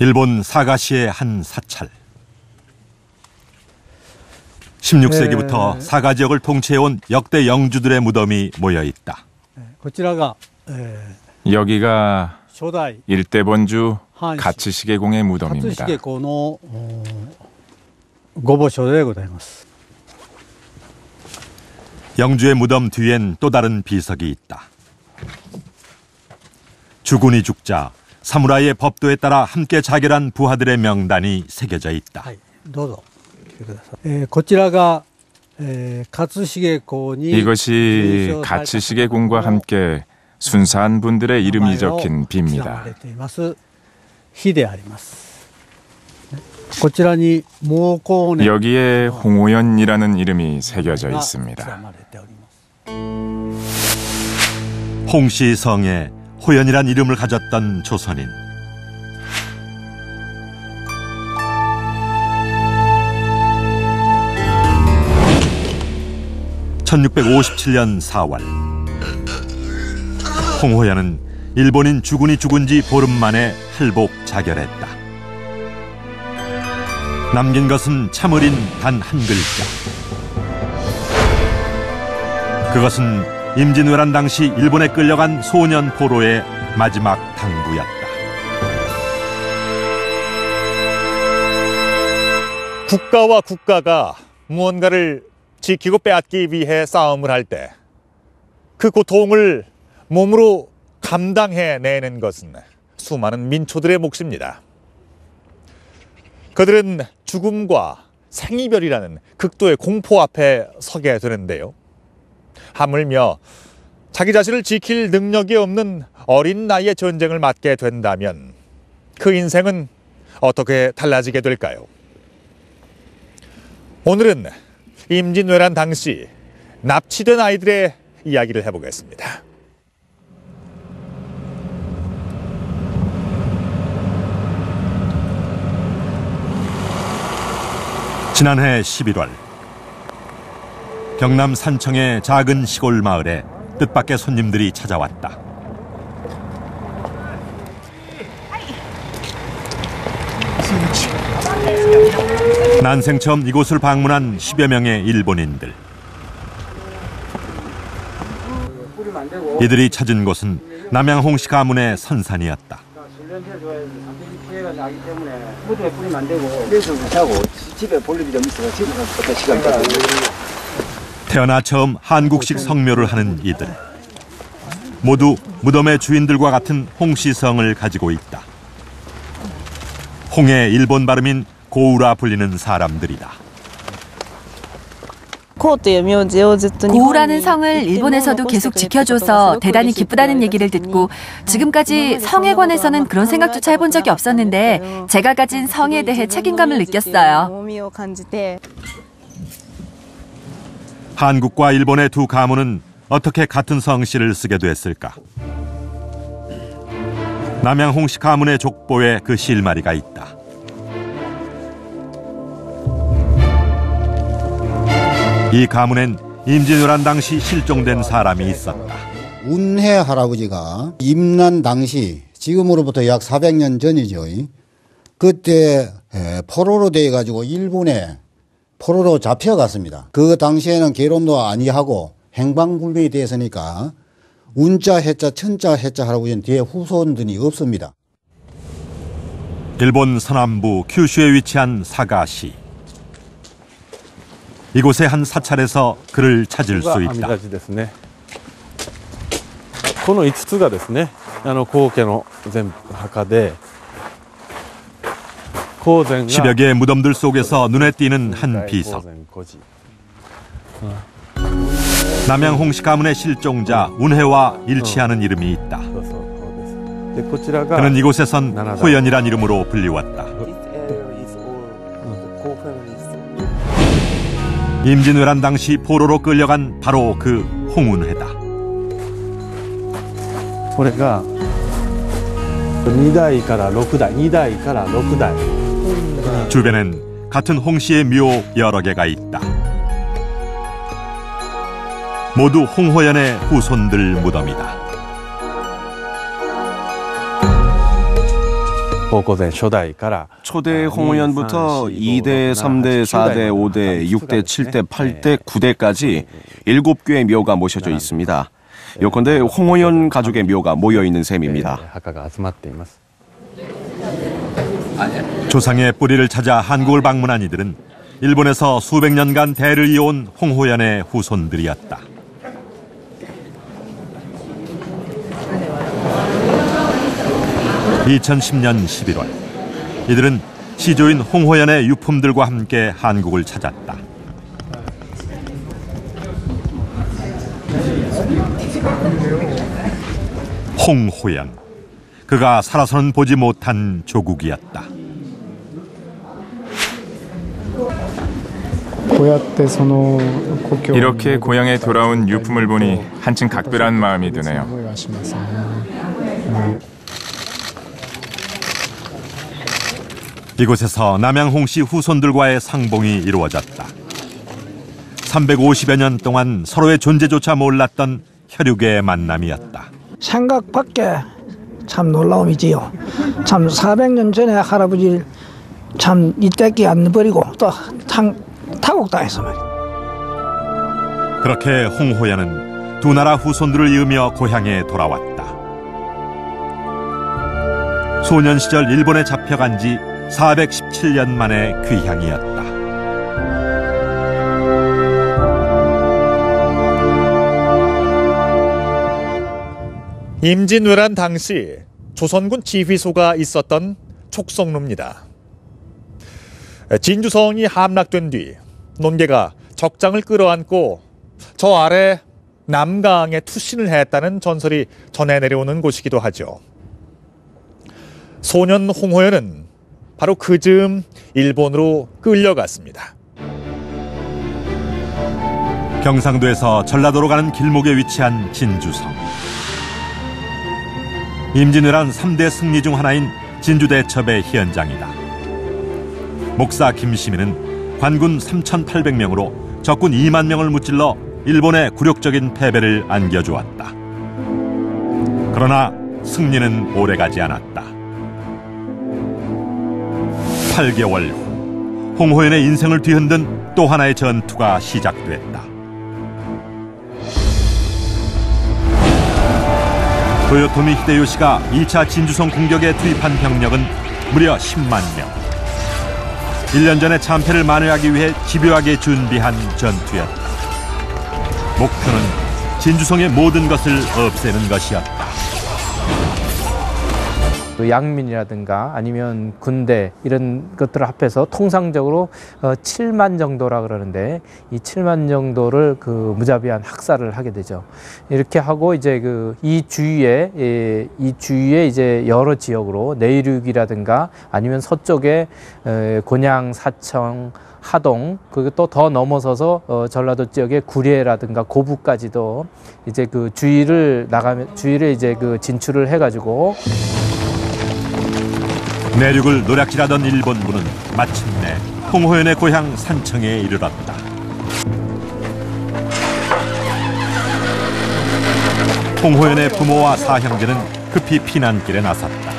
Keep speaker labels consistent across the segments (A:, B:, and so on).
A: 일본 사가시의 한 사찰. 16세기부터 사가 지역을 통치해온 역대 영주들의 무덤이 모여있다.
B: 여기가 일대 번주 가츠시게공의 무덤입니다.
A: 영주의 무덤 뒤엔 또 다른 비석이 있다. 주군이 죽자 사무라이의 법도에 따라 함께 자결한 부하들의 명단이 새겨져 있다.
B: 이것이 가츠시게공과 함께 순사한 분들의 이름이 적힌 비입니다. 여기에 홍호연이라는 이름이 새겨져 있습니다.
A: 홍씨성에 호연이란 이름을 가졌던 조선인. (1657년 4월) 홍호연은 일본인 주군이 죽은 지 보름 만에 할복 자결했다. 남긴 것은 참을인 단 한 글자. 그것은 임진왜란 당시 일본에 끌려간 소년 포로의 마지막 당부였다.
C: 국가와 국가가 무언가를 지키고 빼앗기 위해 싸움을 할 때 그 고통을 몸으로 감당해내는 것은 수많은 민초들의 몫입니다. 그들은 죽음과 생이별이라는 극도의 공포 앞에 서게 되는데요. 하물며 자기 자신을 지킬 능력이 없는 어린 나이에 전쟁을 맞게 된다면 그 인생은 어떻게 달라지게 될까요? 오늘은 임진왜란 당시 납치된 아이들의 이야기를 해보겠습니다.
A: 지난해 11월 경남 산청의 작은 시골 마을에 뜻밖의 손님들이 찾아왔다. 난생 처음 이곳을 방문한 10여 명의 일본인들. 이들이 찾은 곳은 남양홍씨 가문의 선산이었다. 태어나 처음 한국식 성묘를 하는 이들. 모두 무덤의 주인들과 같은 홍씨성을 가지고 있다. 홍의 일본 발음인 고우라 불리는 사람들이다.
D: 고우라는 성을 일본에서도 계속 지켜줘서 대단히 기쁘다는 얘기를 듣고 지금까지 성에 관해서는 그런 생각조차 해본 적이 없었는데 제가 가진 성에 대해 책임감을 느꼈어요.
A: 한국과 일본의 두 가문은 어떻게 같은 성씨를 쓰게 됐을까? 남양홍씨 가문의 족보에 그 실마리가 있다. 이 가문엔 임진왜란 당시 실종된 사람이 있었다.
E: 운해 할아버지가 임난 당시 지금으로부터 약 400년 전이죠. 그때 포로로 돼가지고 일본에 포로로 잡혀갔습니다. 그 당시에는 계론도 아니하고 행방불명이 됐으니까 운자, 해자, 천자, 해자 할아버지는 뒤에 후손들이 없습니다.
A: 일본 서남부 큐슈에 위치한 사가시. 이곳의 한 사찰에서 그를 찾을 수 있다. 십여 개의 무덤들 속에서 눈에 띄는 한 비석. 남양홍씨 가문의 실종자 운해와 일치하는 이름이 있다. 그는 이곳에선 호연이란 이름으로 불리웠다. 임진왜란 당시 포로로 끌려간 바로 그 홍운회다.
F: 우리가 2代から6代、2代から6代.
A: 주변엔 같은 홍씨의 묘 여러 개가 있다. 모두 홍호연의 후손들 무덤이다.
F: 고고대 초대から
G: 초대 홍호연부터 2대, 3대, 4대, 5대, 6대, 7대, 8대, 9대까지 7개의 묘가 모셔져 있습니다. 요컨대 홍호연 가족의 묘가 모여있는 셈입니다.
A: 조상의 뿌리를 찾아 한국을 방문한 이들은 일본에서 수백 년간 대를 이어온 홍호연의 후손들이었다. (2010년 11월) 이들은 시조인 홍호연의 유품들과 함께 한국을 찾았다. 홍호연, 그가 살아서는 보지 못한 조국이었다.
B: 이렇게 고향에 돌아온 유품을 보니 한층 각별한 마음이 드네요.
A: 이곳에서 남양홍 씨 후손들과의 상봉이 이루어졌다. 350여 년 동안 서로의 존재조차 몰랐던 혈육의 만남이었다.
H: 생각 밖에 참 놀라움이지요. 참 400년 전에 할아버지를 참 이때끼 안 버리고 또 타국당해서 말이야.
A: 그렇게 홍호연은 두 나라 후손들을 이으며 고향에 돌아왔다. 소년 시절 일본에 잡혀간 지 417년 만의 귀향이었다.
C: 임진왜란 당시 조선군 지휘소가 있었던 촉성로입니다. 진주성이 함락된 뒤 논개가 적장을 끌어안고 저 아래 남강에 투신을 했다는 전설이 전해 내려오는 곳이기도 하죠. 소년 홍호연은 바로 그 즈음 일본으로 끌려갔습니다.
A: 경상도에서 전라도로 가는 길목에 위치한 진주성. 임진왜란 3대 승리 중 하나인 진주대첩의 현장이다. 목사 김시민은 관군 3,800명으로 적군 2만 명을 무찔러 일본의 굴욕적인 패배를 안겨주었다. 그러나 승리는 오래가지 않았다. 8개월 후 홍호연의 인생을 뒤흔든 또 하나의 전투가 시작됐다. 도요토미 히데요시가 2차 진주성 공격에 투입한 병력은 무려 10만 명. 1년 전의 참패를 만회하기 위해 집요하게 준비한 전투였다. 목표는 진주성의 모든 것을 없애는 것이었다.
I: 양민이라든가 아니면 군대 이런 것들을 합해서 통상적으로 7만 정도라 그러는데 이 7만 정도를 그 무자비한 학살을 하게 되죠. 이렇게 하고 이제 이 주위에 이제 여러 지역으로 내륙이라든가 아니면 서쪽에 곤양, 사청, 하동, 그리고 또 더 넘어서서 전라도 지역의 구례라든가 고부까지도 이제 그 주위를 이제 진출을 해가지고.
A: 내륙을 노략질하던 일본군은 마침내 홍호연의 고향 산청에 이르렀다. 홍호연의 부모와 사형제는 급히 피난길에 나섰다.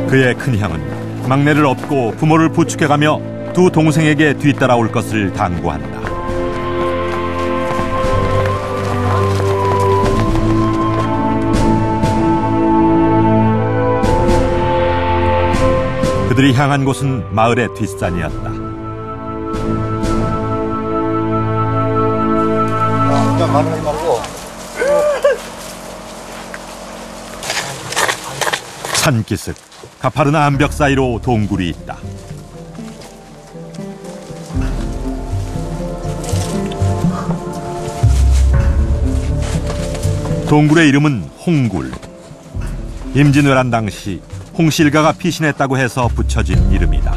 A: 그의 큰형은 막내를 업고 부모를 부축해가며 두 동생에게 뒤따라올 것을 당부한다. 그들이 향한 곳은 마을의 뒷산이었다. 산기슭, 가파른 암벽 사이로 동굴이 있다. 동굴의 이름은 홍굴. 임진왜란 당시 홍씨 일가가 피신했다고 해서 붙여진 이름이다.